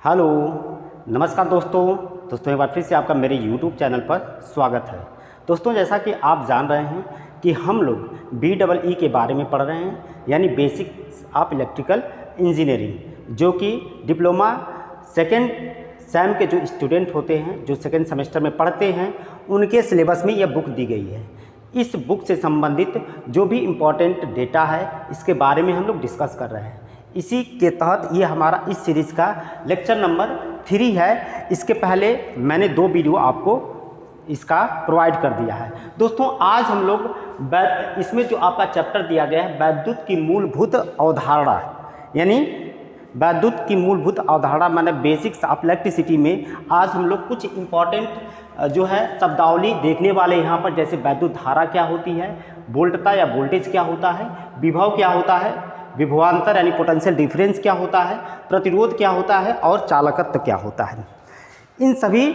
Hello, नमस्कार दोस्तों एक बार फिर से आपका मेरे YouTube चैनल पर स्वागत है। दोस्तों, जैसा कि आप जान रहे हैं कि हम लोग BEE के बारे में पढ़ रहे हैं, यानी बेसिक्स ऑफ इलेक्ट्रिकल इंजीनियरिंग, जो कि डिप्लोमा सेकेंड सेम के जो स्टूडेंट होते हैं, जो सेकेंड सेमेस्टर में पढ़ते हैं, उनके सिलेबस में यह बुक दी गई है। इस बुक से संबंधित जो भी इम्पोर्टेंट डेटा है, इसके बारे में हम लोग डिस्कस कर रहे हैं। इसी के तहत ये हमारा इस सीरीज़ का लेक्चर नंबर 3 है। इसके पहले मैंने 2 वीडियो आपको इसका प्रोवाइड कर दिया है। दोस्तों, आज हम लोग इसमें जो आपका चैप्टर दिया गया है, वैद्युत की मूलभूत अवधारणा, यानी वैद्युत की मूलभूत अवधारणा माने बेसिक्स ऑफ इलेक्ट्रिसिटी में आज हम लोग कुछ इम्पॉर्टेंट जो है शब्दावली देखने वाले यहाँ पर, जैसे वैद्युत धारा क्या होती है, वोल्टता या वोल्टेज क्या होता है, विभव क्या होता है, विभवांतर यानी पोटेंशियल डिफरेंस क्या होता है, प्रतिरोध क्या होता है और चालकत्व क्या होता है। इन सभी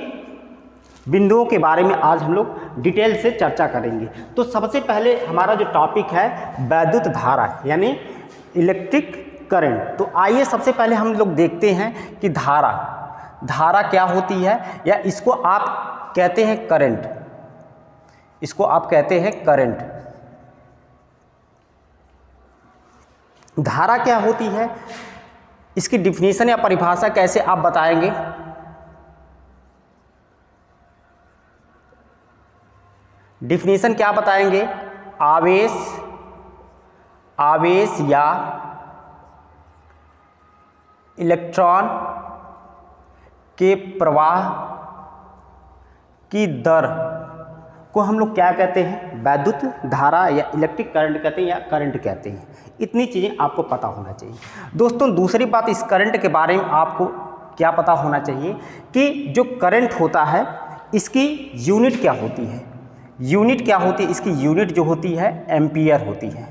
बिंदुओं के बारे में आज हम लोग डिटेल से चर्चा करेंगे। तो सबसे पहले हमारा जो टॉपिक है वैद्युत धारा यानी इलेक्ट्रिक करंट। तो आइए सबसे पहले हम लोग देखते हैं कि धारा क्या होती है, या इसको आप कहते हैं करंट, इसको आप कहते हैं करंट। धारा क्या होती है, इसकी डिफिनीशन या परिभाषा कैसे आप बताएंगे? डिफिनीशन क्या बताएंगे? आवेश या इलेक्ट्रॉन के प्रवाह की दर को हम लोग क्या कहते हैं? वैद्युत धारा या इलेक्ट्रिक करंट कहते हैं या करंट कहते हैं। इतनी चीज़ें आपको पता होना चाहिए। दोस्तों, दूसरी बात, इस करंट के बारे में आपको क्या पता होना चाहिए कि जो करंट होता है इसकी यूनिट क्या होती है। यूनिट क्या होती है? इसकी यूनिट जो होती है एम्पियर होती है।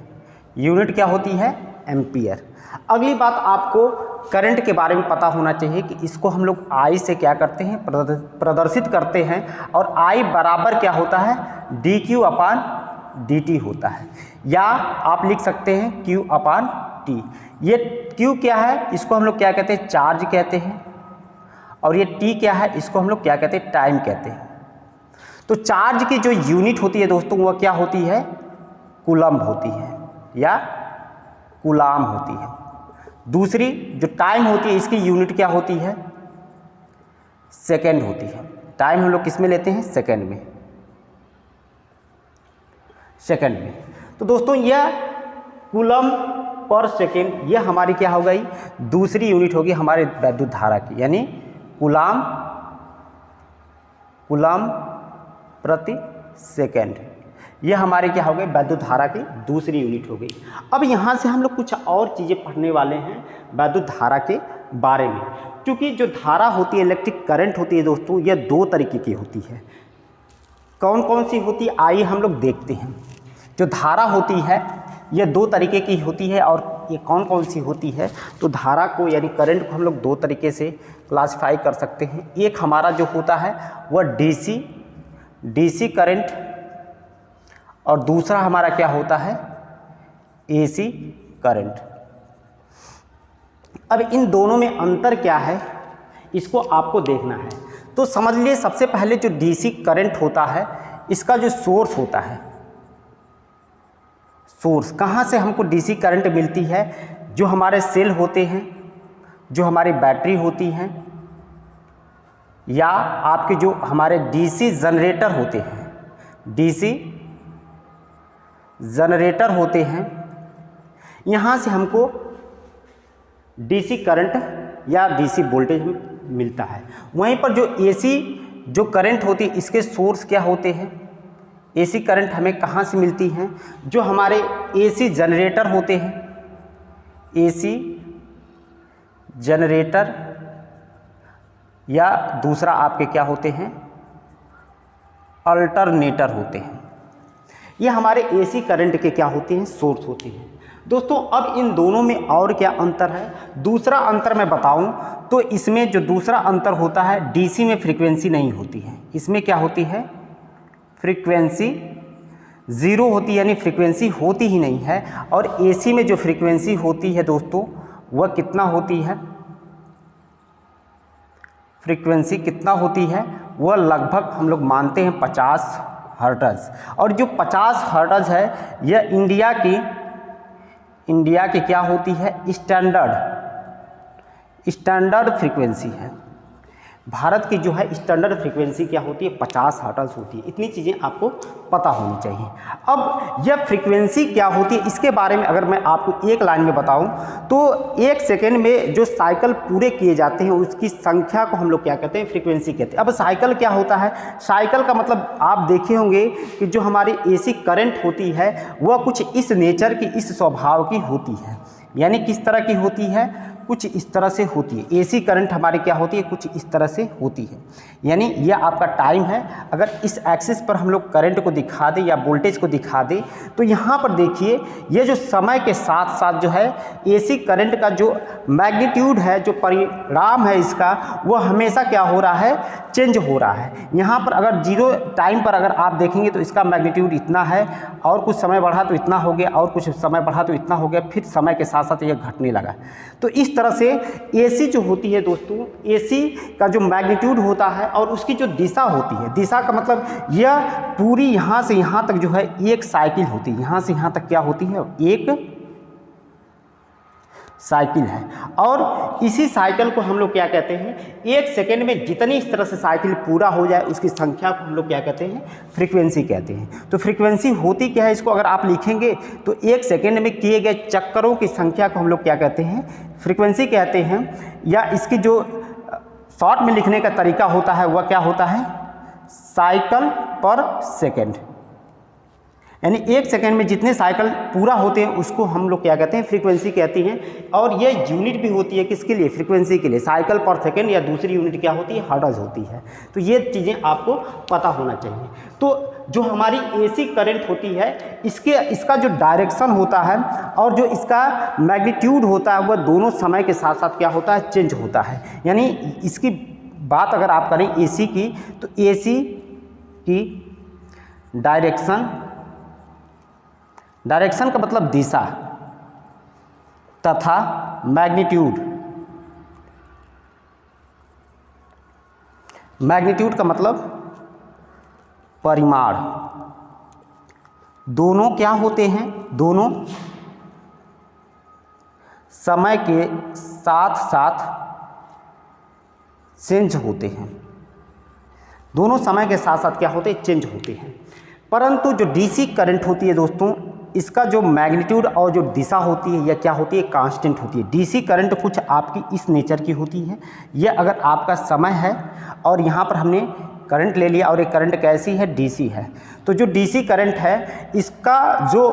यूनिट क्या होती है? एम्पियर। अगली बात, आपको करंट के बारे में पता होना चाहिए कि इसको हम लोग I से क्या करते हैं? प्रदर्शित करते हैं। और I बराबर क्या होता है? dQ/dt होता है, या आप लिख सकते हैं Q/T। ये Q क्या है? इसको हम लोग क्या कहते हैं? चार्ज कहते हैं। और ये T क्या है? इसको हम लोग क्या कहते हैं? टाइम कहते हैं। तो चार्ज की जो यूनिट होती है दोस्तों, वह क्या होती है? कूलम्ब होती है या कूलाम होती है। दूसरी जो टाइम होती है, इसकी यूनिट क्या होती है? सेकेंड होती है। टाइम हम लोग किस में लेते हैं? सेकेंड में। तो दोस्तों, यह कूलम्ब पर सेकेंड, यह हमारी क्या हो गई? दूसरी यूनिट होगी हमारे वैद्युत धारा की, यानी कूलम्ब प्रति सेकेंड। यह हमारे क्या हो गई? वैद्युत धारा की दूसरी यूनिट हो गई। अब यहाँ से हम लोग कुछ और चीज़ें पढ़ने वाले हैं वैद्युत धारा के बारे में। क्योंकि जो धारा होती है, इलेक्ट्रिक करंट होती है दोस्तों, यह 2 तरीके की होती है। कौन कौन सी होती है? आइए हम लोग देखते हैं। जो धारा होती है यह 2 तरीके की होती है। और ये कौन कौन सी होती है? तो धारा को यानी करंट को हम लोग 2 तरीके से क्लासिफाई कर सकते हैं। एक हमारा जो होता है वह डीसी करंट, और दूसरा हमारा क्या होता है? AC current. अब इन दोनों में अंतर क्या है, इसको आपको देखना है। तो समझ लिए, सबसे पहले जो DC करंट होता है, इसका जो सोर्स होता है, सोर्स कहाँ से हमको DC करंट मिलती है? जो हमारे सेल होते हैं, जो हमारी बैटरी होती हैं, या आपके जो हमारे DC जनरेटर होते हैं, DC जनरेटर होते हैं, यहाँ से हमको DC करंट या DC वोल्टेज मिलता है। वहीं पर जो AC जो करंट होती है, इसके सोर्स क्या होते हैं? AC करंट हमें कहाँ से मिलती हैं? जो हमारे AC जनरेटर होते हैं, AC जनरेटर, या दूसरा आपके क्या होते हैं? अल्टरनेटर होते हैं। ये हमारे AC करंट के क्या होते हैं? सोर्स होते हैं। दोस्तों, अब इन दोनों में और क्या अंतर है? दूसरा अंतर मैं बताऊं तो इसमें जो दूसरा अंतर होता है, DC में फ्रीक्वेंसी नहीं होती है। इसमें क्या होती है? फ्रीक्वेंसी 0 होती है, यानी फ्रीक्वेंसी होती ही नहीं है। और AC में जो फ्रीक्वेंसी होती है दोस्तों, वह कितना होती है? फ्रीक्वेंसी कितना होती है, वह लगभग हम लोग मानते हैं 50 हर्ट्ज। और जो 50 हर्ट्ज है यह इंडिया की क्या होती है, स्टैंडर्ड फ्रीक्वेंसी है। भारत की जो है स्टैंडर्ड फ्रीक्वेंसी क्या होती है, 50 हर्ट्ज होती है। इतनी चीज़ें आपको पता होनी चाहिए। अब यह फ्रीक्वेंसी क्या होती है, इसके बारे में अगर मैं आपको एक लाइन में बताऊं तो 1 सेकेंड में जो साइकिल पूरे किए जाते हैं उसकी संख्या को हम लोग क्या कहते हैं, फ्रीक्वेंसी कहते हैं। अब साइकिल क्या होता है, साइकिल का मतलब आप देखे होंगे कि जो हमारी एसी करंट होती है वह कुछ इस नेचर की, इस स्वभाव की होती है। यानी किस तरह की होती है, कुछ इस तरह से होती है। एसी करंट हमारी क्या होती है, कुछ इस तरह से होती है। यानी यह आपका टाइम है। अगर इस एक्सिस पर हम लोग करंट को दिखा दें या वोल्टेज को दिखा दें तो यहाँ पर देखिए ये जो समय के साथ साथ जो है एसी करंट का जो मैग्नीट्यूड है, जो परिणाम है इसका, वो हमेशा क्या हो रहा है, चेंज हो रहा है। यहाँ पर अगर 0 टाइम पर अगर आप देखेंगे तो इसका मैग्नीट्यूड इतना है, और कुछ समय बढ़ा तो इतना हो गया, और कुछ समय बढ़ा तो इतना हो गया, फिर समय के साथ साथ यह घटने लगा। तो इस तरह से एसी जो होती है दोस्तों, एसी का जो मैग्नीट्यूड होता है और उसकी जो दिशा होती है, दिशा का मतलब यह पूरी यहाँ से यहाँ तक जो है एक साइकिल होती है। यहाँ से यहाँ तक क्या होती है, एक साइकिल है। और इसी साइकिल को हम लोग क्या कहते हैं, 1 सेकेंड में जितनी इस तरह से साइकिल पूरा हो जाए उसकी संख्या को हम लोग क्या कहते हैं, फ्रीक्वेंसी कहते हैं। तो फ्रीक्वेंसी होती क्या है, इसको अगर आप लिखेंगे तो 1 सेकेंड में किए गए चक्करों की संख्या को हम लोग क्या कहते हैं, फ्रीक्वेंसी कहते हैं। या इसकी जो शॉर्ट में लिखने का तरीका होता है वह क्या होता है, साइकिल पर सेकेंड। यानी 1 सेकेंड में जितने साइकिल पूरा होते हैं उसको हम लोग क्या कहते हैं, फ्रीक्वेंसी कहती हैं। और ये यूनिट भी होती है किसके लिए, फ्रीक्वेंसी के लिए। साइकिल पर सेकेंड या दूसरी यूनिट क्या होती है, हर्ट्ज होती है। तो ये चीज़ें आपको पता होना चाहिए। तो जो हमारी एसी करंट होती है इसका जो डायरेक्शन होता है और जो इसका मैग्नीट्यूड होता है वह दोनों समय के साथ साथ क्या होता है, चेंज होता है। यानी इसकी बात अगर आप करें एसी की, तो एसी की डायरेक्शन का मतलब दिशा तथा मैग्नीट्यूड का मतलब परिमाण, दोनों क्या होते हैं, दोनों समय के साथ साथ चेंज होते हैं। दोनों समय के साथ साथ क्या होते हैं, चेंज होते हैं। परंतु जो डीसी करंट होती है दोस्तों, इसका जो मैग्नीट्यूड और जो दिशा होती है यह क्या होती है, कांस्टेंट होती है। डीसी करंट कुछ आपकी इस नेचर की होती है। यह अगर आपका समय है और यहाँ पर हमने करंट ले लिया और ये करंट कैसी है, डीसी है। तो जो डीसी करंट है इसका जो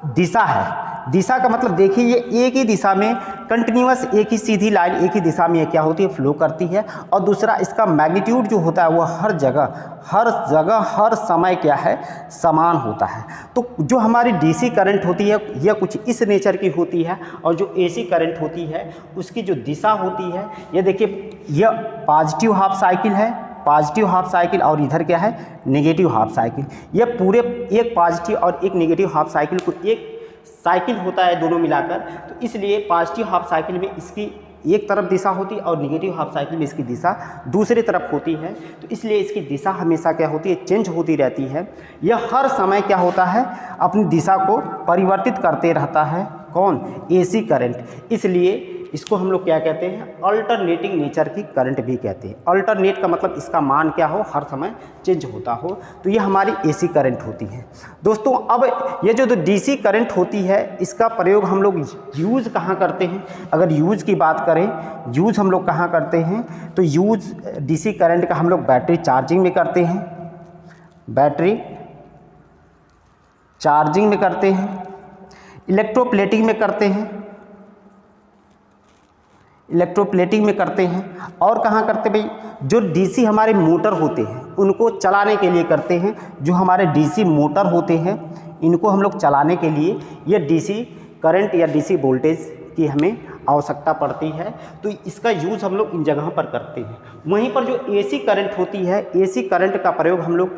दिशा है, दिशा का मतलब देखिए ये एक ही दिशा में कंटिन्यूअस, एक ही सीधी लाइन एक ही दिशा में ये क्या होती है, फ्लो करती है। और दूसरा इसका मैग्नीट्यूड जो होता है वो हर जगह हर समय क्या है, समान होता है। तो जो हमारी डीसी करंट होती है यह कुछ इस नेचर की होती है, और जो एसी करंट होती है उसकी जो दिशा होती है, ये देखिए यह पॉजिटिव हाफ साइकिल है, पॉजिटिव हाफ साइकिल, और इधर क्या है, नेगेटिव हाफ साइकिल। यह पूरे एक पॉजिटिव और एक नेगेटिव हाफ साइकिल को एक साइकिल होता है दोनों मिलाकर। तो इसलिए पॉजिटिव हाफ साइकिल में इसकी एक तरफ दिशा होती है और नेगेटिव हाफ साइकिल में इसकी दिशा दूसरी तरफ होती है। तो इसलिए इसकी दिशा हमेशा क्या होती है, चेंज होती रहती है। यह हर समय क्या होता है, अपनी दिशा को परिवर्तित करते रहता है। कौन, एसी करंट। इसलिए इसको हम लोग क्या कहते हैं, अल्टरनेटिंग नेचर की करंट भी कहते हैं। अल्टरनेट का मतलब इसका मान क्या हो, हर समय चेंज होता हो। तो ये हमारी एसी करंट होती है दोस्तों। अब ये जो डीसी करंट होती है इसका प्रयोग हम लोग यूज़ कहाँ करते हैं, अगर यूज़ की बात करें, यूज़ हम लोग कहाँ करते हैं, तो यूज़ डीसी करंट का हम लोग बैटरी चार्जिंग में करते हैं, बैटरी चार्जिंग में करते हैं, इलेक्ट्रोप्लेटिंग में करते हैं, इलेक्ट्रोप्लेटिंग में करते हैं। और कहाँ करते भाई, जो डीसी हमारे मोटर होते हैं उनको चलाने के लिए करते हैं। जो हमारे डीसी मोटर होते हैं इनको हम लोग चलाने के लिए ये डीसी करंट या डीसी वोल्टेज की हमें आवश्यकता पड़ती है। तो इसका यूज़ हम लोग इन जगहों पर करते हैं। वहीं पर जो एसी करंट होती है, एसी करंट का प्रयोग हम लोग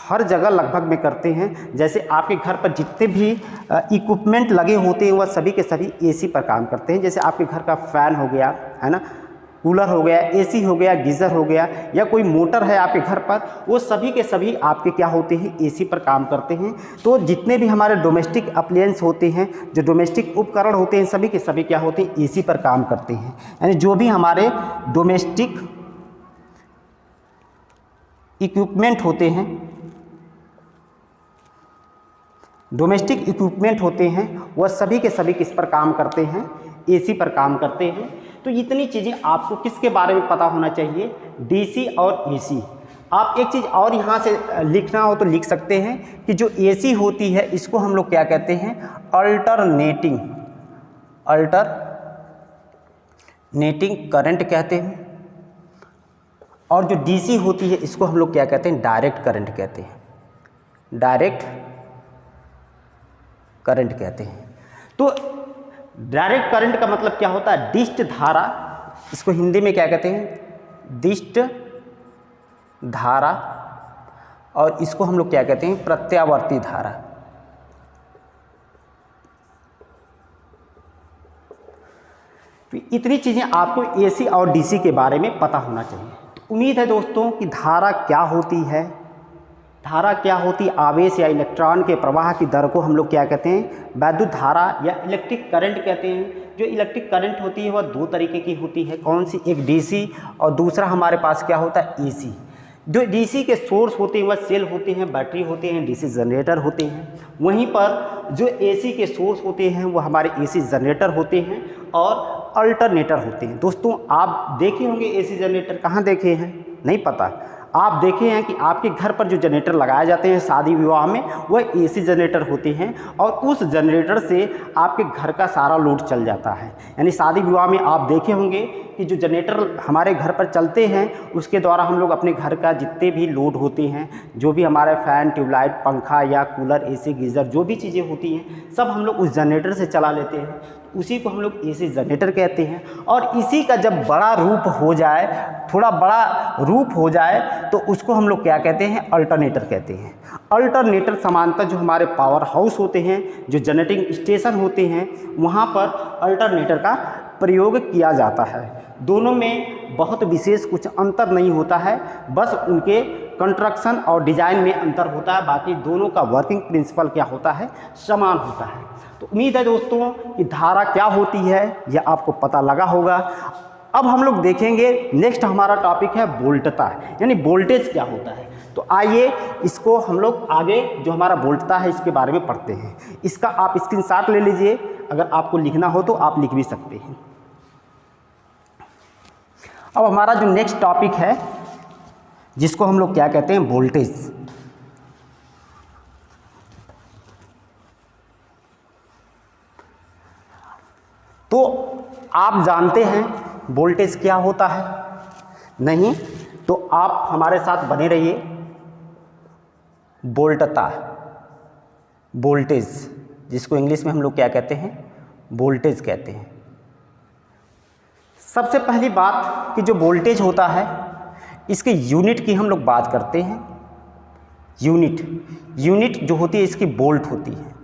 हर जगह लगभग में करते हैं। जैसे आपके घर पर जितने भी इक्विपमेंट लगे होते हैं वह सभी के सभी एसी पर काम करते हैं। जैसे आपके घर का फ़ैन हो गया, है ना, कूलर हो गया, एसी हो गया, गीज़र हो गया, या कोई मोटर है आपके घर पर, वो सभी के सभी आपके क्या होते हैं, एसी पर काम करते हैं। तो जितने भी हमारे डोमेस्टिक अप्लायंस होते हैं, जो डोमेस्टिक उपकरण होते हैं, सभी के सभी क्या होते हैं, एसी पर काम करते हैं। यानी जो भी हमारे डोमेस्टिक इक्विपमेंट होते हैं, डोमेस्टिक इक्विपमेंट होते हैं, वह सभी के सभी किस पर काम करते हैं, एसी पर काम करते हैं। तो इतनी चीज़ें आपको किसके बारे में पता होना चाहिए, डीसी और एसी। आप एक चीज़ और यहाँ से लिखना हो तो लिख सकते हैं कि जो एसी होती है इसको हम लोग क्या कहते हैं, अल्टरनेटिंग करंट कहते हैं, और जो डीसी होती है इसको हम लोग क्या कहते हैं, डायरेक्ट करंट कहते हैं, डायरेक्ट करंट कहते हैं। तो डायरेक्ट करंट का मतलब क्या होता है, दिष्ट धारा, इसको हिंदी में क्या कहते हैं, दिष्ट धारा, और इसको हम लोग क्या कहते हैं, प्रत्यावर्ती धारा। तो इतनी चीज़ें आपको एसी और डीसी के बारे में पता होना चाहिए। तो उम्मीद है दोस्तों कि धारा क्या होती है, धारा क्या होती, आवेश या इलेक्ट्रॉन के प्रवाह की दर को हम लोग क्या कहते हैं, वैद्युत धारा या इलेक्ट्रिक करंट कहते हैं। जो इलेक्ट्रिक करंट होती है वह दो तरीके की होती है, कौन सी, एक डीसी और दूसरा हमारे पास क्या होता है, एसी। जो डीसी के सोर्स होते हैं वह सेल होते हैं, बैटरी होते हैं, डीसी जनरेटर होते हैं। वहीं पर जो एसी के सोर्स होते हैं वो हमारे एसी जनरेटर होते हैं और अल्टरनेटर होते हैं। दोस्तों आप देखे होंगे एसी जनरेटर, कहाँ देखे हैं, नहीं पता। आप देखे हैं कि आपके घर पर जो जनरेटर लगाए जाते हैं शादी विवाह में, वह एसी जनरेटर होते हैं, और उस जनरेटर से आपके घर का सारा लोड चल जाता है। यानी शादी विवाह में आप देखे होंगे कि जो जनरेटर हमारे घर पर चलते हैं उसके द्वारा हम लोग अपने घर का जितने भी लोड होते हैं, जो भी हमारे फ़ैन, ट्यूबलाइट, पंखा या कूलर, एसी, गीज़र, जो भी चीज़ें होती हैं सब हम लोग उस जनरेटर से चला लेते हैं। उसी को हम लोग एसी जनरेटर कहते हैं। और इसी का जब बड़ा रूप हो जाए, थोड़ा बड़ा रूप हो जाए, तो उसको हम लोग क्या कहते हैं, अल्टरनेटर कहते हैं। अल्टरनेटर समांतर जो हमारे पावर हाउस होते हैं, जो जनरेटिंग स्टेशन होते हैं, वहाँ पर अल्टरनेटर का प्रयोग किया जाता है। दोनों में बहुत विशेष कुछ अंतर नहीं होता है, बस उनके कंस्ट्रक्शन और डिज़ाइन में अंतर होता है, बाकी दोनों का वर्किंग प्रिंसिपल क्या होता है, समान होता है। तो उम्मीद है दोस्तों कि धारा क्या होती है यह आपको पता लगा होगा। अब हम लोग देखेंगे, नेक्स्ट हमारा टॉपिक है वोल्टता, यानी वोल्टेज क्या होता है। तो आइए इसको हम लोग आगे जो हमारा वोल्टता है इसके बारे में पढ़ते हैं। इसका आप स्क्रीनशॉट ले लीजिए, अगर आपको लिखना हो तो आप लिख भी सकते हैं। अब हमारा जो नेक्स्ट टॉपिक है जिसको हम लोग क्या कहते हैं, वोल्टेज। तो आप जानते हैं वोल्टेज क्या होता है, नहीं तो आप हमारे साथ बने रहिए। वोल्टता, वोल्टेज, जिसको इंग्लिश में हम लोग क्या कहते हैं, वोल्टेज कहते हैं। सबसे पहली बात कि जो वोल्टेज होता है इसके यूनिट की हम लोग बात करते हैं। यूनिट जो होती है इसकी वोल्ट होती है।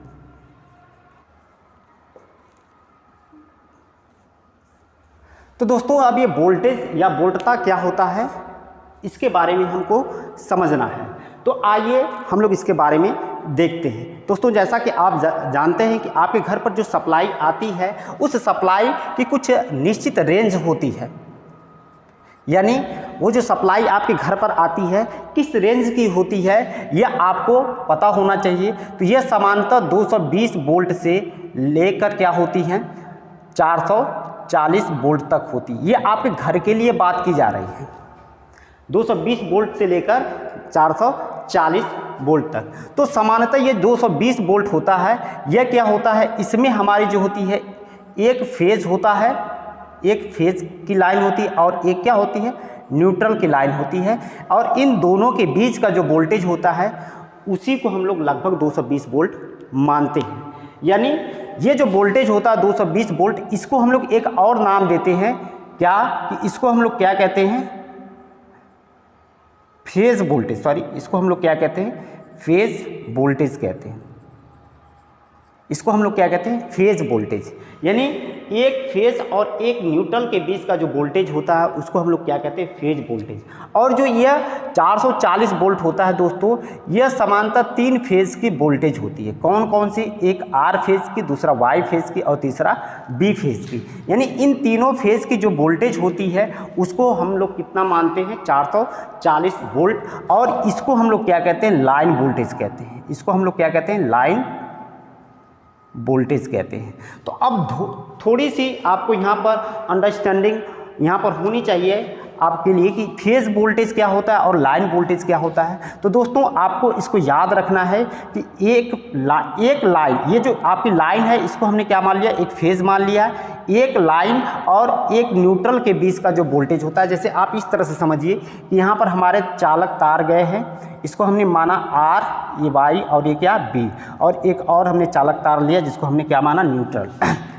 तो दोस्तों अब ये वोल्टेज या वोल्टता क्या होता है इसके बारे में हमको समझना है। तो आइए हम लोग इसके बारे में देखते हैं। दोस्तों जैसा कि आप जानते हैं कि आपके घर पर जो सप्लाई आती है उस सप्लाई की कुछ निश्चित रेंज होती है, यानी वो जो सप्लाई आपके घर पर आती है किस रेंज की होती है यह आपको पता होना चाहिए। तो यह समांतर 220 वोल्ट से लेकर क्या होती है, 440 वोल्ट तक होती है। ये आपके घर के लिए बात की जा रही है, 220 वोल्ट से लेकर 440 वोल्ट तक। तो सामान्यतः ये 220 वोल्ट होता है। यह क्या होता है, इसमें हमारी जो होती है एक फेज होता है, एक फेज की लाइन होती है और एक क्या होती है, न्यूट्रल की लाइन होती है। और इन दोनों के बीच का जो वोल्टेज होता है उसी को हम लोग लगभग 220 वोल्ट मानते हैं। यानी ये जो वोल्टेज होता है 220 वोल्ट, इसको हम लोग एक और नाम देते हैं क्या, कि इसको हम लोग क्या कहते हैं, फेज वोल्टेज। सॉरी, इसको हम लोग क्या कहते हैं, फेज वोल्टेज कहते हैं। इसको हम लोग क्या कहते हैं, फेज वोल्टेज। यानी एक फेज और एक न्यूट्रल के बीच का जो वोल्टेज होता है उसको हम लोग क्या कहते हैं, फेज वोल्टेज। और जो यह 440 वोल्ट होता है दोस्तों, यह समांतर 3 फेज की वोल्टेज होती है। कौन कौन सी, एक आर फेज की, दूसरा वाई फेज की और तीसरा बी फेज की। यानी इन तीनों फेज की जो वोल्टेज होती है उसको हम लोग कितना मानते हैं, 440 वोल्ट। और इसको हम लोग क्या कहते हैं, लाइन वोल्टेज कहते हैं। इसको हम लोग क्या कहते हैं, लाइन वोल्टेज कहते हैं। तो अब थोड़ी सी आपको यहाँ पर अंडरस्टैंडिंग यहाँ पर होनी चाहिए आपके लिए कि फेज वोल्टेज क्या होता है और लाइन वोल्टेज क्या होता है। तो दोस्तों आपको इसको याद रखना है कि एक लाइन, ये जो आपकी लाइन है इसको हमने क्या मान लिया, एक फेज मान लिया। एक लाइन और एक न्यूट्रल के बीच का जो वोल्टेज होता है, जैसे आप इस तरह से समझिए कि यहाँ पर हमारे चालक तार गए हैं, इसको हमने माना आर, ये वाई और ये क्या बी, और एक और हमने चालक तार लिया जिसको हमने क्या माना, न्यूट्रल,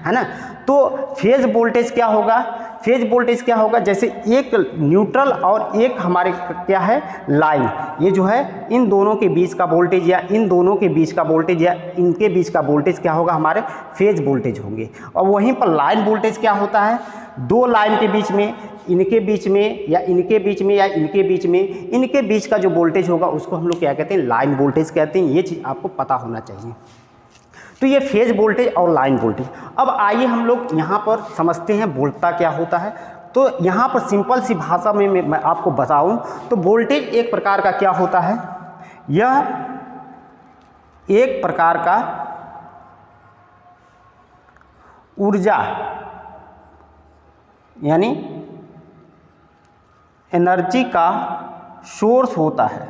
है ना। तो फेज वोल्टेज क्या होगा, फेज वोल्टेज क्या होगा, जैसे एक न्यूट्रल और एक हमारे क्या है, लाइन, ये जो है इन दोनों के बीच का वोल्टेज या इन दोनों के बीच का वोल्टेज या इनके बीच का वोल्टेज क्या होगा, हमारे फेज वोल्टेज होंगे। और वहीं पर लाइन वोल्टेज क्या होता है, दो लाइन के बीच में, इनके बीच में या इनके बीच में या इनके बीच में, इनके बीच का जो वोल्टेज होगा उसको हम लोग क्या कहते हैं, लाइन वोल्टेज कहते हैं। ये चीज़ आपको पता होना चाहिए। तो ये फेज वोल्टेज और लाइन वोल्टेज। अब आइए हम लोग यहाँ पर समझते हैं वोल्टता क्या होता है। तो यहाँ पर सिंपल सी भाषा में मैं आपको बताऊँ तो वोल्टेज एक प्रकार का क्या होता है, यह एक प्रकार का ऊर्जा यानी एनर्जी का सोर्स होता है।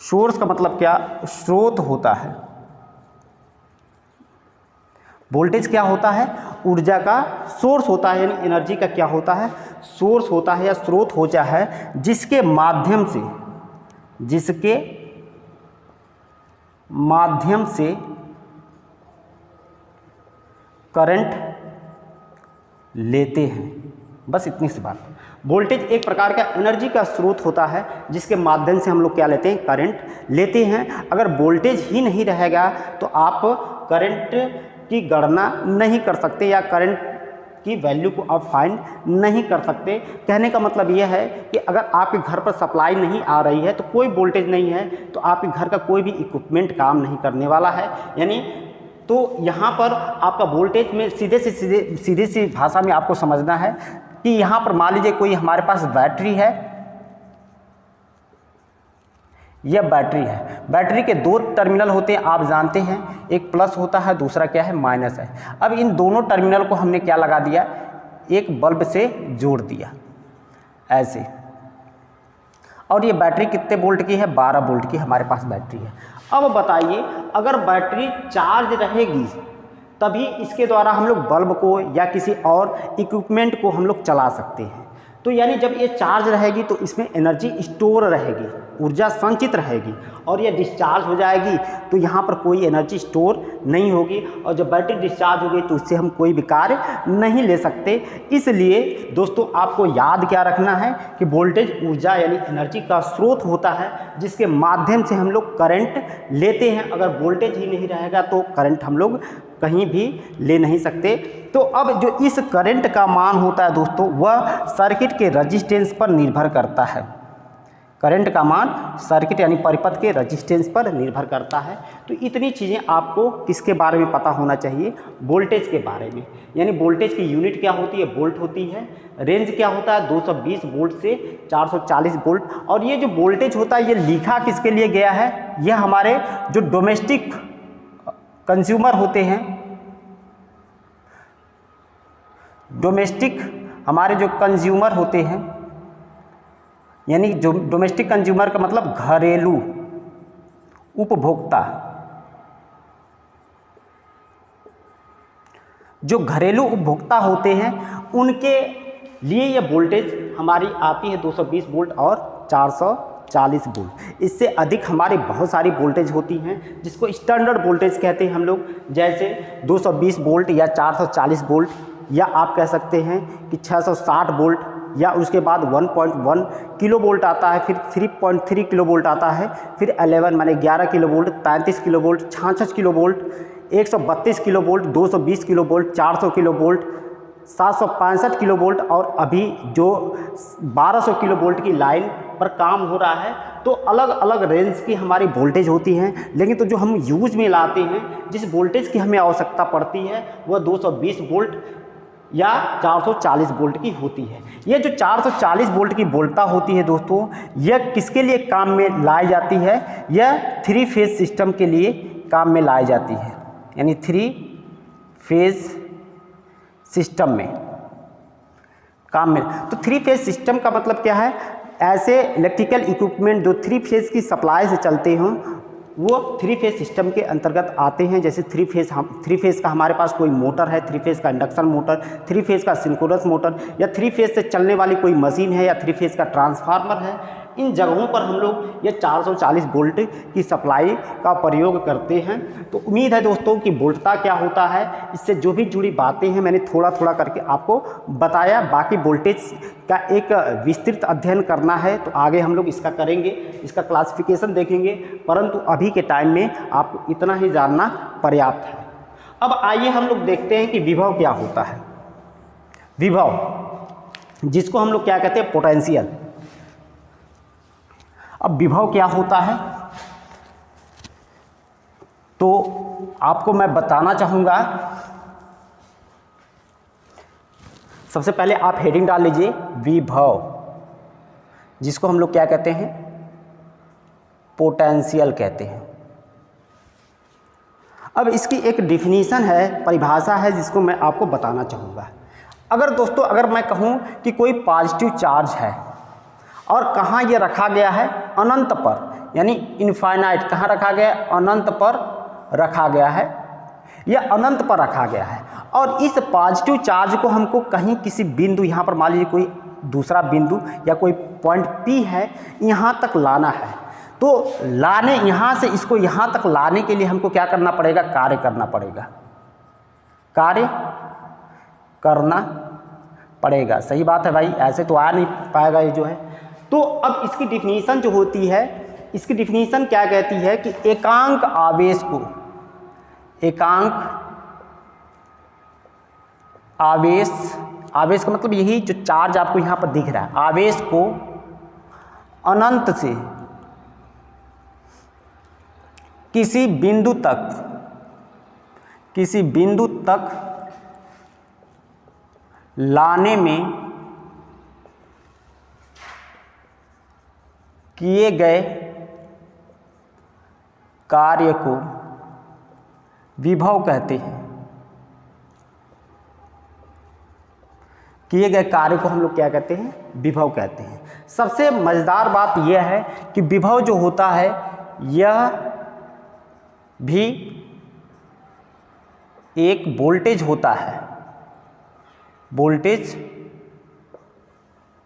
सोर्स का मतलब क्या, स्रोत होता है। वोल्टेज क्या होता है, ऊर्जा का सोर्स होता है, यानी एनर्जी का क्या होता है, सोर्स होता है या स्रोत होता है, जिसके माध्यम से करंट लेते हैं। बस इतनी सी बात। वोल्टेज एक प्रकार का एनर्जी का स्रोत होता है जिसके माध्यम से हम लोग क्या लेते हैं, करंट लेते हैं। अगर वोल्टेज ही नहीं रहेगा तो आप करंट की गणना नहीं कर सकते या करंट की वैल्यू को आप फाइंड नहीं कर सकते। कहने का मतलब यह है कि अगर आपके घर पर सप्लाई नहीं आ रही है तो कोई वोल्टेज नहीं है तो आपके घर का कोई भी इक्विपमेंट काम नहीं करने वाला है। यानी तो यहाँ पर आपका वोल्टेज में सीधे सी भाषा में आपको समझना है कि यहाँ पर मान लीजिए कोई हमारे पास बैटरी है, यह बैटरी है। बैटरी के दो टर्मिनल होते हैं, आप जानते हैं, एक प्लस होता है, दूसरा क्या है, माइनस है। अब इन दोनों टर्मिनल को हमने क्या लगा दिया, एक बल्ब से जोड़ दिया ऐसे। और ये बैटरी कितने वोल्ट की है, 12 वोल्ट की हमारे पास बैटरी है। अब बताइए, अगर बैटरी चार्ज रहेगी तभी इसके द्वारा हम लोग बल्ब को या किसी और इक्विपमेंट को हम लोग चला सकते हैं। तो यानी जब ये चार्ज रहेगी तो इसमें एनर्जी स्टोर रहेगी, ऊर्जा संचित रहेगी, और ये डिस्चार्ज हो जाएगी तो यहाँ पर कोई एनर्जी स्टोर नहीं होगी। और जब बैटरी डिस्चार्ज हो गई तो उससे हम कोई भी कार्य नहीं ले सकते। इसलिए दोस्तों आपको याद क्या रखना है कि वोल्टेज ऊर्जा यानी एनर्जी का स्रोत होता है जिसके माध्यम से हम लोग करंट लेते हैं। अगर वोल्टेज ही नहीं रहेगा तो करंट हम लोग कहीं भी ले नहीं सकते। तो अब जो इस करंट का मान होता है दोस्तों, वह सर्किट के रजिस्टेंस पर निर्भर करता है। करंट का मान सर्किट यानी परिपथ के रजिस्टेंस पर निर्भर करता है। तो इतनी चीज़ें आपको किसके बारे में पता होना चाहिए, वोल्टेज के बारे में। यानी वोल्टेज की यूनिट क्या होती है, वोल्ट होती है। रेंज क्या होता है, 220 वोल्ट से 440 वोल्ट। और ये जो वोल्टेज होता है ये लिखा किसके लिए गया है, यह हमारे जो डोमेस्टिक कंज्यूमर होते हैं, डोमेस्टिक हमारे जो कंज्यूमर होते हैं, यानी जो डोमेस्टिक कंज्यूमर का मतलब घरेलू उपभोक्ता, जो घरेलू उपभोक्ता होते हैं उनके लिए यह वोल्टेज हमारी आती है 220 वोल्ट और 440 वोल्ट। इससे अधिक हमारी बहुत सारी वोल्टेज होती हैं जिसको स्टैंडर्ड वोल्टेज कहते हैं हम लोग, जैसे 220 वोल्ट या 440 वोल्ट, या आप कह सकते हैं कि 660 वोल्ट, या उसके बाद 1.1 किलो वोल्ट आता है, फिर 3.3 किलो वोल्ट आता है, फिर 11 माने 11 kilo volt, 33 kilo volt, 66 kilo volt, 132 kilo volt, 220 kilo volt, 400 kilo volt, 765 kilo volt और अभी जो 1200 किलो वोल्ट की लाइन पर काम हो रहा है। तो अलग अलग रेंज की हमारी वोल्टेज होती हैं, लेकिन तो जो हम यूज़ में लाते हैं, जिस वोल्टेज की हमें आवश्यकता पड़ती है वह 220 वोल्ट या 440 वोल्ट की होती है। ये जो 440 वोल्ट की वोल्टता होती है दोस्तों, यह किसके लिए काम में लाई जाती है? यह 3 फेज सिस्टम के लिए काम में लाई जाती है, यानी 3 फेज सिस्टम में काम में। तो 3 फेज सिस्टम का मतलब क्या है? ऐसे इलेक्ट्रिकल इक्विपमेंट जो 3 फेज की सप्लाई से चलते हों वो 3 फेज सिस्टम के अंतर्गत आते हैं। जैसे 3 फेज का हमारे पास कोई मोटर है, 3 फेज का इंडक्शन मोटर, 3 फेज का सिंक्रोनस मोटर, या 3 फेज से चलने वाली कोई मशीन है, या 3 फेज का ट्रांसफार्मर है। इन जगहों पर हम लोग ये 440 वोल्ट की सप्लाई का प्रयोग करते हैं। तो उम्मीद है दोस्तों कि वोल्टता क्या होता है, इससे जो भी जुड़ी बातें हैं मैंने थोड़ा थोड़ा करके आपको बताया। बाकी वोल्टेज का एक विस्तृत अध्ययन करना है तो आगे हम लोग इसका करेंगे, इसका क्लासिफिकेशन देखेंगे, परंतु अभी के टाइम में आपको इतना ही जानना पर्याप्त है। अब आइए हम लोग देखते हैं कि विभव क्या होता है। विभव, जिसको हम लोग क्या कहते हैं? पोटेंशियल। अब विभव क्या होता है तो आपको मैं बताना चाहूँगा। सबसे पहले आप हेडिंग डाल लीजिए विभव, जिसको हम लोग क्या कहते हैं? पोटेंशियल कहते हैं। अब इसकी एक डिफिनीशन है, परिभाषा है, जिसको मैं आपको बताना चाहूँगा। अगर दोस्तों अगर मैं कहूँ कि कोई पॉजिटिव चार्ज है और कहाँ ये रखा गया है? अनंत पर, यानी इनफाइनाइट। कहाँ रखा गया है? अनंत पर रखा गया है, यह अनंत पर रखा गया है। और इस पॉजिटिव चार्ज को हमको कहीं किसी बिंदु, यहाँ पर मान लीजिए कोई दूसरा बिंदु या कोई पॉइंट P है, यहाँ तक लाना है। तो लाने, यहाँ से इसको यहाँ तक लाने के लिए हमको क्या करना पड़ेगा? कार्य करना पड़ेगा, कार्य करना पड़ेगा। सही बात है भाई, ऐसे तो आ नहीं पाएगा ये जो है। तो अब इसकी डिफिनीशन जो होती है, इसकी डिफिनीशन क्या कहती है कि एकांक आवेश को, एकांक आवेश, आवेश का मतलब यही जो चार्ज आपको यहाँ पर दिख रहा है, आवेश को अनंत से किसी बिंदु तक लाने में किए गए कार्य को विभव कहते हैं। किए गए कार्य को हम लोग क्या कहते हैं? विभव कहते हैं। सबसे मज़ेदार बात यह है कि विभव जो होता है यह भी एक वोल्टेज होता है, वोल्टेज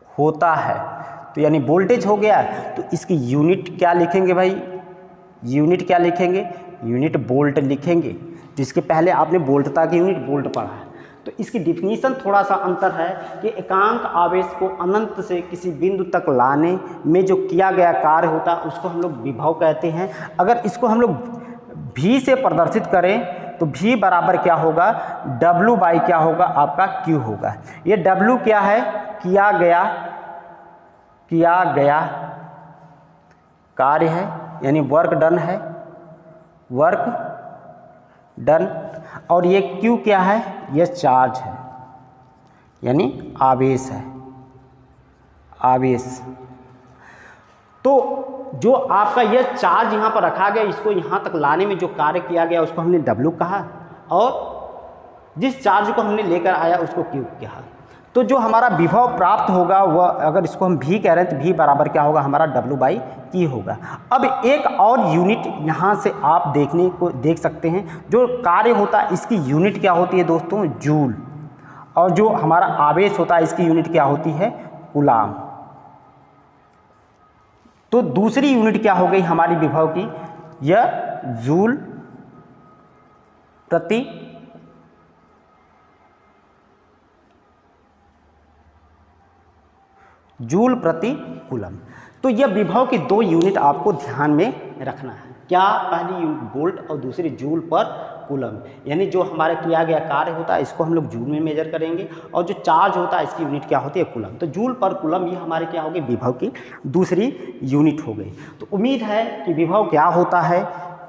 होता है। तो यानी वोल्टेज हो गया, तो इसकी यूनिट क्या लिखेंगे भाई? यूनिट क्या लिखेंगे? यूनिट वोल्ट लिखेंगे। जिसके पहले आपने वोल्टता की यूनिट वोल्ट पढ़ा है। तो इसकी डिफिनीशन थोड़ा सा अंतर है कि एकांक आवेश को अनंत से किसी बिंदु तक लाने में जो किया गया कार्य होता है उसको हम लोग विभव कहते हैं। अगर इसको हम लोग V से प्रदर्शित करें तो V बराबर क्या होगा? W बाई क्या होगा? आपका Q होगा। ये W क्या है? किया गया कार्य है, यानी वर्क डन है, वर्क डन। और ये Q क्या है? ये चार्ज है, यानी आवेश है, आवेश। तो जो आपका ये चार्ज यहाँ पर रखा गया, इसको यहाँ तक लाने में जो कार्य किया गया उसको हमने W कहा, और जिस चार्ज को हमने लेकर आया उसको Q कहा। तो जो हमारा विभव प्राप्त होगा वह, अगर इसको हम V कह रहे हैं तो V बराबर क्या होगा? हमारा W बाई Q होगा। अब एक और यूनिट यहाँ से आप देख सकते हैं, जो कार्य होता है इसकी यूनिट क्या होती है दोस्तों? जूल। और जो हमारा आवेश होता है इसकी यूनिट क्या होती है? कूलाम। तो दूसरी यूनिट क्या हो गई हमारी विभव की? यह जूल प्रति कूलम। तो यह विभव की 2 यूनिट आपको ध्यान में रखना है। क्या? पहली यूनिट वोल्ट और दूसरी जूल पर कूलम, यानी जो हमारा किया गया कार्य होता है इसको हम लोग जूल में मेजर करेंगे, और जो चार्ज होता है इसकी यूनिट क्या होती है, कूलम। तो जूल पर कूलम ये हमारे क्या हो गई, विभव की दूसरी यूनिट हो गई। तो उम्मीद है कि विभव क्या होता है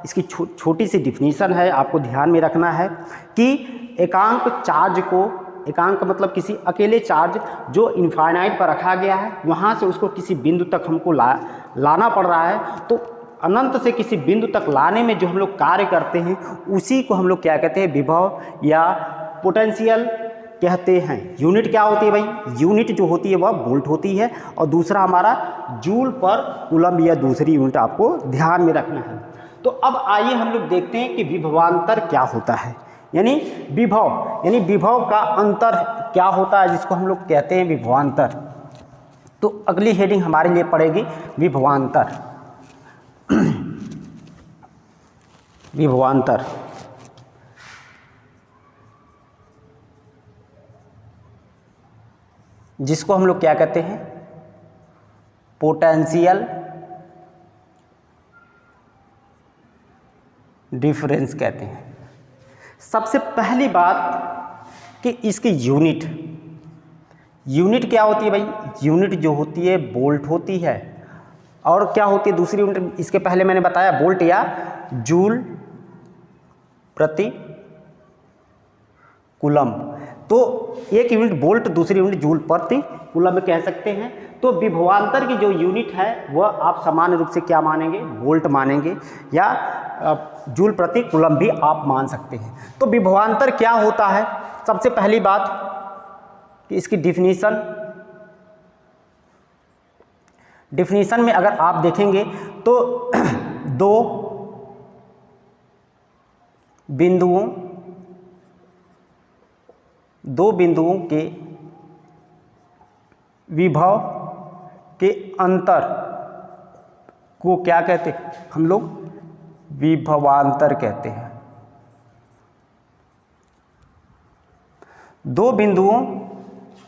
इसकी छोटी सी डिफिनीशन है, आपको ध्यान में रखना है कि एकांक चार्ज को, एकांक मतलब किसी अकेले चार्ज जो इनफाइनाइट पर रखा गया है वहाँ से उसको किसी बिंदु तक हमको लाना पड़ रहा है, तो अनंत से किसी बिंदु तक लाने में जो हम लोग कार्य करते हैं उसी को हम लोग क्या कहते हैं, विभव या पोटेंशियल कहते हैं। यूनिट क्या होती है भाई, यूनिट जो होती है वह वोल्ट होती है, और दूसरा हमारा जूल पर कूलम या दूसरी यूनिट आपको ध्यान में रखना है। तो अब आइए हम लोग देखते हैं कि विभवांतर क्या होता है, यानी विभव का अंतर क्या होता है जिसको हम लोग कहते हैं विभवांतर। तो अगली हेडिंग हमारे लिए पड़ेगी विभवांतर। विभवांतर जिसको हम लोग क्या कहते हैं, पोटेंशियल डिफरेंस कहते हैं। सबसे पहली बात कि इसकी यूनिट क्या होती है भाई, यूनिट जो होती है वोल्ट होती है, और क्या होती है दूसरी यूनिट, इसके पहले मैंने बताया वोल्ट या जूल प्रति कूलम। तो एक यूनिट वोल्ट, दूसरी यूनिट जूल प्रति कूलम कह सकते हैं। तो विभवांतर की जो यूनिट है वह आप सामान्य रूप से क्या मानेंगे, वोल्ट मानेंगे, या जूल प्रति कूलम भी आप मान सकते हैं। तो विभवांतर क्या होता है, सबसे पहली बात कि इसकी डिफिनीशन में अगर आप देखेंगे तो दो बिंदुओं के विभव के अंतर को क्या कहते हैं, हम लोग विभवांतर कहते हैं। दो बिंदुओं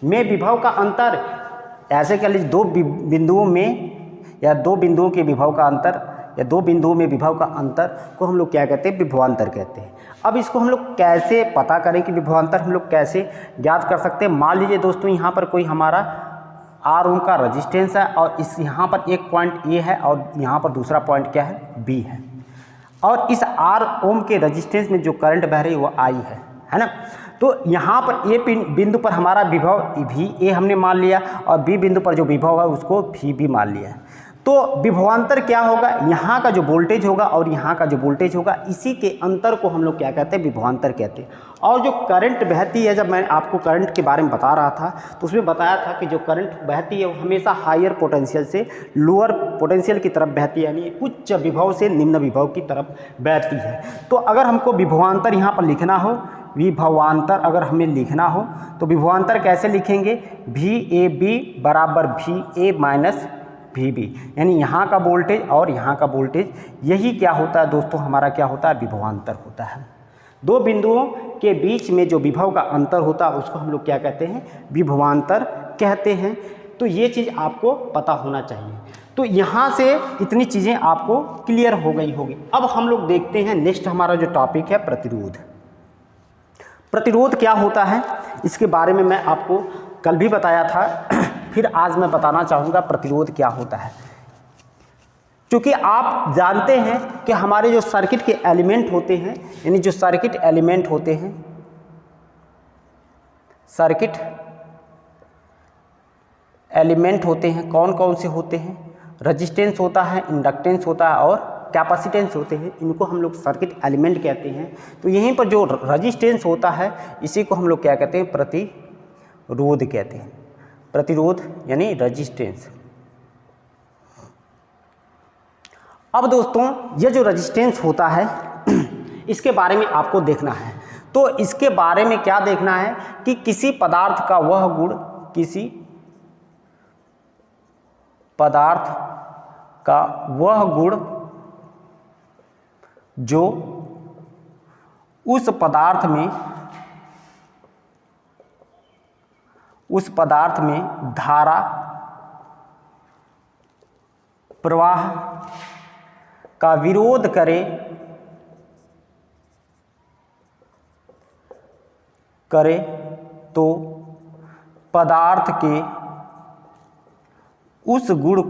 में विभव का अंतर, ऐसे कह लीजिए दो बिंदुओं में या दो बिंदुओं के विभव का अंतर या दो बिंदुओं में विभव का अंतर को हम लोग क्या कहते हैं, विभवांतर कहते हैं। अब इसको हम लोग कैसे पता करें कि विभवांतर हम लोग कैसे ज्ञात कर सकते हैं। मान लीजिए दोस्तों यहाँ पर कोई हमारा आर ओम का रजिस्टेंस है, और इस यहाँ पर एक पॉइंट ए है और यहाँ पर दूसरा पॉइंट क्या है, बी है, और इस आर ओम के रजिस्टेंस में जो करंट बह रही है वो आई है ना। तो यहाँ पर ए बिंदु पर हमारा विभव भी ए हमने मान लिया, और बी बिंदु पर जो विभव है उसको भी मान लिया। तो विभवांतर क्या होगा, यहाँ का जो वोल्टेज होगा और यहाँ का जो वोल्टेज होगा, इसी के अंतर को हम लोग क्या कहते हैं, विभवांतर कहते हैं। और जो करंट बहती है, जब मैं आपको करंट के बारे में बता रहा था तो उसमें बताया था कि जो करंट बहती है वो हमेशा हायर पोटेंशियल से लोअर पोटेंशियल की तरफ बहती है, यानी उच्च विभव से निम्न विभव की तरफ बहती है। तो अगर हमको विभवांतर यहाँ पर लिखना हो, विभवांतर अगर हमें लिखना हो तो विभवांतर कैसे लिखेंगे, वी ए बी बराबर V A minus V B, यानी यहाँ का वोल्टेज और यहाँ का वोल्टेज, यही क्या होता है दोस्तों, हमारा क्या होता है, विभवांतर होता है। दो बिंदुओं के बीच में जो विभव का अंतर होता है उसको हम लोग क्या कहते हैं, विभवांतर कहते हैं। तो ये चीज़ आपको पता होना चाहिए। तो यहाँ से इतनी चीज़ें आपको क्लियर हो गई होगी। अब हम लोग देखते हैं नेक्स्ट हमारा जो टॉपिक है, प्रतिरोध। प्रतिरोध क्या होता है इसके बारे में मैं आपको कल भी बताया था, फिर आज मैं बताना चाहूँगा प्रतिरोध क्या होता है। क्योंकि आप जानते हैं कि हमारे जो सर्किट के एलिमेंट होते हैं, यानी जो सर्किट एलिमेंट होते हैं, सर्किट एलिमेंट होते हैं, कौन कौन से होते हैं, रजिस्टेंस होता है, इंडक्टेंस होता है और कैपेसिटेंस होते हैं, इनको हम लोग सर्किट एलिमेंट कहते हैं। तो यहीं पर जो रजिस्टेंस होता है इसी को हम लोग क्या कहते हैं, प्रतिरोध कहते हैं। प्रतिरोध यानी रजिस्टेंस। अब दोस्तों ये जो रजिस्टेंस होता है इसके बारे में आपको देखना है। तो इसके बारे में क्या देखना है कि किसी पदार्थ का वह गुण, किसी पदार्थ का वह गुण जो उस पदार्थ में धारा प्रवाह का विरोध करे, करे तो पदार्थ के उस गुण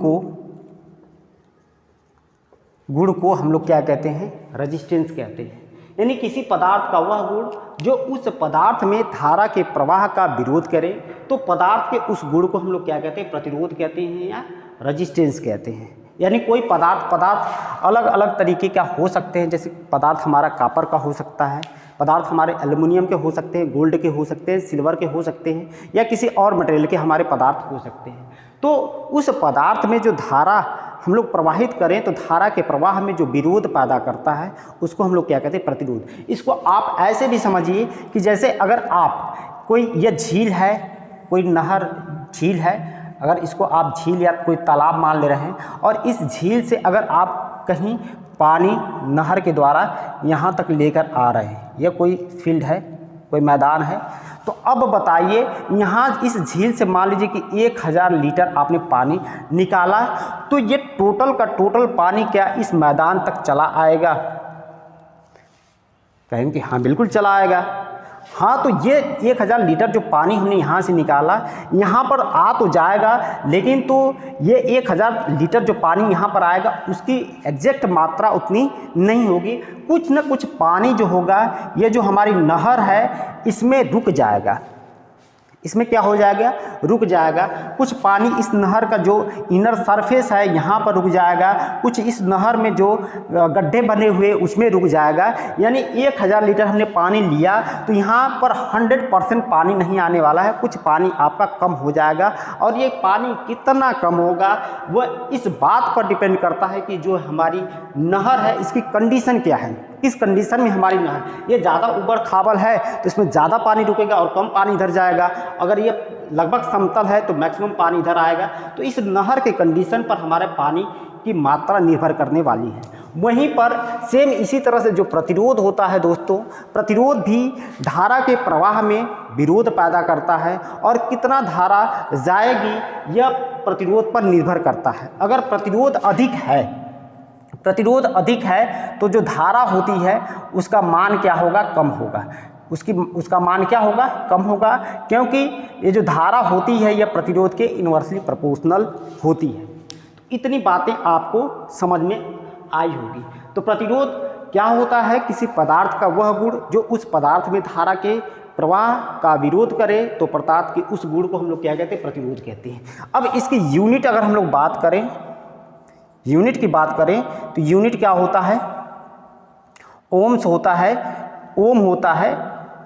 को हम लोग क्या कहते हैं, रेजिस्टेंस कहते हैं। यानी किसी पदार्थ का वह गुण जो उस पदार्थ में धारा के प्रवाह का विरोध करे तो पदार्थ के उस गुण को हम लोग क्या कहते हैं, प्रतिरोध कहते हैं या रेजिस्टेंस कहते हैं। यानी कोई पदार्थ अलग अलग तरीके का हो सकते हैं, जैसे पदार्थ हमारा कॉपर का हो सकता है, पदार्थ हमारे एल्युमिनियम के हो सकते हैं, गोल्ड के हो सकते हैं, सिल्वर के हो सकते हैं, या किसी और मटेरियल के हमारे पदार्थ हो सकते हैं। तो उस पदार्थ में जो धारा हम लोग प्रवाहित करें तो धारा के प्रवाह में जो विरोध पैदा करता है उसको हम लोग क्या कहते हैं, प्रतिरोध। इसको आप ऐसे भी समझिए कि जैसे अगर आप कोई यह झील है, कोई नहर झील है, अगर इसको आप झील या कोई तालाब मान ले रहे हैं और इस झील से अगर आप कहीं पानी नहर के द्वारा यहाँ तक लेकर आ रहे हैं, यह कोई फील्ड है, कोई मैदान है, तो अब बताइए यहाँ इस झील से मान लीजिए कि 1000 लीटर आपने पानी निकाला, तो ये टोटल का टोटल पानी क्या इस मैदान तक चला आएगा? कहेंगे हाँ बिल्कुल चला आएगा। हाँ, तो ये 1000 लीटर जो पानी हमने यहाँ से निकाला यहाँ पर आ तो जाएगा, लेकिन तो ये 1000 लीटर जो पानी यहाँ पर आएगा उसकी एग्जैक्ट मात्रा उतनी नहीं होगी। कुछ न कुछ पानी जो होगा ये जो हमारी नहर है इसमें रुक जाएगा। इसमें क्या हो जाएगा, रुक जाएगा। कुछ पानी इस नहर का जो इनर सरफेस है यहाँ पर रुक जाएगा, कुछ इस नहर में जो गड्ढे बने हुए उसमें रुक जाएगा। यानी 1000 लीटर हमने पानी लिया तो यहाँ पर 100% पानी नहीं आने वाला है, कुछ पानी आपका कम हो जाएगा। और ये पानी कितना कम होगा वह इस बात पर डिपेंड करता है कि जो हमारी नहर है इसकी कंडीशन क्या है, किस कंडीशन में हमारी नहर। ये ज़्यादा उबड़ खाबड़ है तो इसमें ज़्यादा पानी रुकेगा और कम पानी इधर जाएगा। अगर ये लगभग समतल है तो मैक्सिमम पानी इधर आएगा। तो इस नहर के कंडीशन पर हमारे पानी की मात्रा निर्भर करने वाली है। वहीं पर सेम इसी तरह से जो प्रतिरोध होता है दोस्तों, प्रतिरोध भी धारा के प्रवाह में विरोध पैदा करता है और कितना धारा जाएगी यह प्रतिरोध पर निर्भर करता है। अगर प्रतिरोध अधिक है तो जो धारा होती है उसका मान क्या होगा, कम होगा। उसका मान क्या होगा, कम होगा, क्योंकि ये जो धारा होती है यह प्रतिरोध के इन्वर्सली प्रोपोर्शनल होती है। तो इतनी बातें आपको समझ में आई होगी। तो प्रतिरोध क्या होता है, किसी पदार्थ का वह गुण जो उस पदार्थ में धारा के प्रवाह का विरोध करे तो पदार्थ के उस गुण को हम लोग क्या कहते हैं, प्रतिरोध कहते हैं। अब इसकी यूनिट अगर हम लोग बात करें, यूनिट की बात करें तो यूनिट क्या होता है, ओम्स होता है, ओम होता है।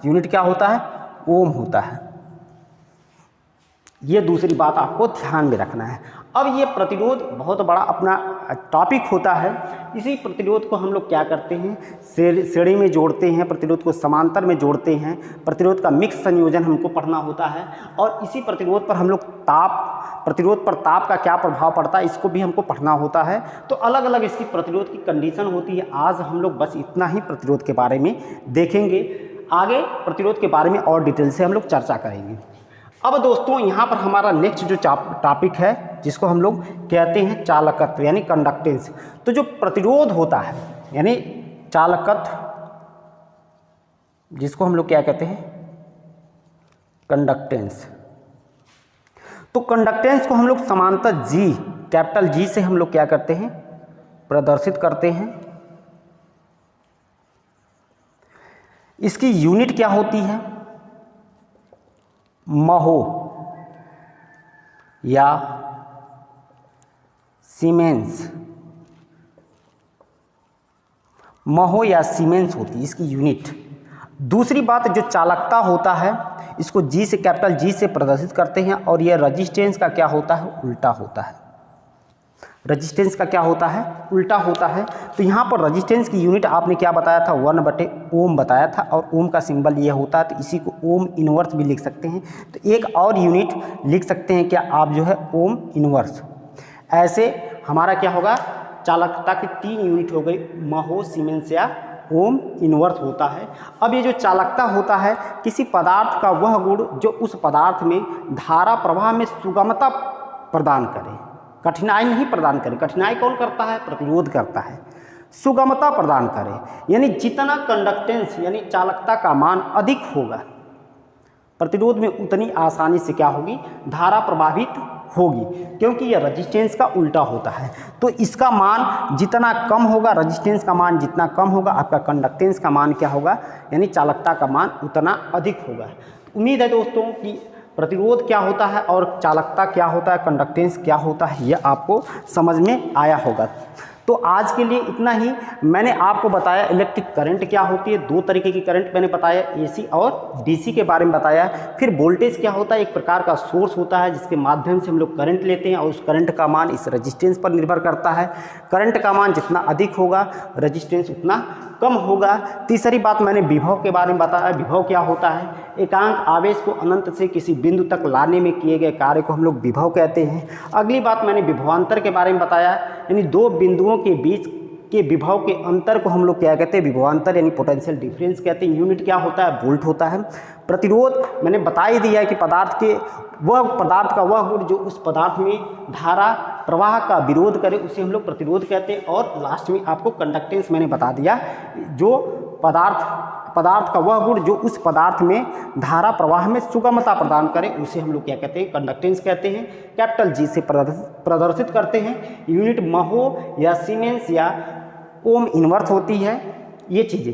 यूनिट क्या होता है, ओम होता है। ये दूसरी बात आपको ध्यान में रखना है। अब ये प्रतिरोध बहुत बड़ा अपना टॉपिक होता है। इसी प्रतिरोध को हम लोग क्या करते हैं, श्रेणी में जोड़ते हैं, प्रतिरोध को समांतर में जोड़ते हैं। प्रतिरोध का मिक्स संयोजन हमको पढ़ना होता है और इसी प्रतिरोध पर हम लोग प्रतिरोध पर ताप का क्या प्रभाव पड़ता है इसको भी हमको पढ़ना होता है। तो अलग अलग इसकी प्रतिरोध की कंडीशन होती है। आज हम लोग बस इतना ही प्रतिरोध के बारे में देखेंगे, आगे प्रतिरोध के बारे में और डिटेल से हम लोग चर्चा करेंगे। अब दोस्तों यहाँ पर हमारा नेक्स्ट जो टॉपिक है जिसको हम लोग कहते हैं चालकत्व यानी कंडक्टेंस। तो जो प्रतिरोध होता है यानी चालकत्व, जिसको हम लोग क्या कहते हैं, कंडक्टेंस। तो कंडक्टेंस को हम लोग समांतर जी, कैपिटल जी से हम लोग क्या करते हैं, प्रदर्शित करते हैं। इसकी यूनिट क्या होती है, महो या सीमेंस। महो या सीमेंस होती है इसकी यूनिट। दूसरी बात, जो चालकता होता है इसको जी से, कैपिटल जी से प्रदर्शित करते हैं और यह रजिस्टेंस का क्या होता है, उल्टा होता है। रजिस्टेंस का क्या होता है, उल्टा होता है। तो यहाँ पर रजिस्टेंस की यूनिट आपने क्या बताया था, 1/ओम बताया था और ओम का सिंबल ये होता है, तो इसी को ओम इनवर्स भी लिख सकते हैं। तो एक और यूनिट लिख सकते हैं क्या आप, जो है ओम इनवर्स। ऐसे हमारा क्या होगा, चालकता की 3 यूनिट हो गई, महो, सीमेंस या ओम इनवर्स होता है। अब ये जो चालकता होता है किसी पदार्थ का वह गुण जो उस पदार्थ में धारा प्रवाह में सुगमता प्रदान करे, कठिनाई नहीं प्रदान करे। कठिनाई कौन करता है, प्रतिरोध करता है। सुगमता प्रदान करे यानी जितना कंडक्टेंस यानी चालकता का मान अधिक होगा, प्रतिरोध में उतनी आसानी से क्या होगी, धारा प्रवाहित होगी, क्योंकि यह रेजिस्टेंस का उल्टा होता है। तो इसका मान जितना कम होगा, रेजिस्टेंस का मान जितना कम होगा, आपका कंडक्टेंस का मान क्या होगा, यानी चालकता का मान उतना अधिक होगा। उम्मीद है दोस्तों कि प्रतिरोध क्या होता है और चालकता क्या होता है, कंडक्टेंस क्या होता है, यह आपको समझ में आया होगा। तो आज के लिए इतना ही। मैंने आपको बताया इलेक्ट्रिक करंट क्या होती है, दो तरीके की करंट मैंने बताया, एसी और डीसी के बारे में बताया। फिर वोल्टेज क्या होता है, एक प्रकार का सोर्स होता है जिसके माध्यम से हम लोग करंट लेते हैं और उस करंट का मान इस रेजिस्टेंस पर निर्भर करता है। करंट का मान जितना अधिक होगा, रेजिस्टेंस उतना कम होगा। तीसरी बात मैंने विभव के बारे में बताया। विभव क्या होता है, एकांक आवेश को अनंत से किसी बिंदु तक लाने में किए गए कार्य को हम लोग विभव कहते हैं। अगली बात मैंने विभवांतर के बारे में बताया, यानी दो बिंदुओं के बीच के विभव के अंतर को हम लोग क्या कहते हैं, विभवांतर यानी पोटेंशियल डिफरेंस कहते हैं। यूनिट क्या होता है, वोल्ट होता है। प्रतिरोध मैंने बता ही दिया है कि पदार्थ का वह गुण जो उस पदार्थ में धारा प्रवाह का विरोध करे उसे हम लोग प्रतिरोध कहते हैं। और लास्ट में आपको कंडक्टेंस मैंने बता दिया, जो पदार्थ का वह गुण जो उस पदार्थ में धारा प्रवाह में सुगमता प्रदान करे उसे हम लोग क्या कहते हैं, कंडक्टेंस कहते हैं। कैपिटल जी से प्रदर्शित करते हैं। यूनिट महो या सीमेंस या ओम इनवर्स होती है ये चीज़ें।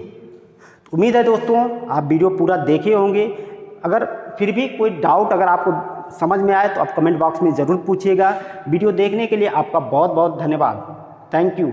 उम्मीद है दोस्तों आप वीडियो पूरा देखे होंगे। अगर फिर भी कोई डाउट अगर आपको समझ में आए तो आप कमेंट बॉक्स में ज़रूर पूछिएगा। वीडियो देखने के लिए आपका बहुत बहुत धन्यवाद। Thank you.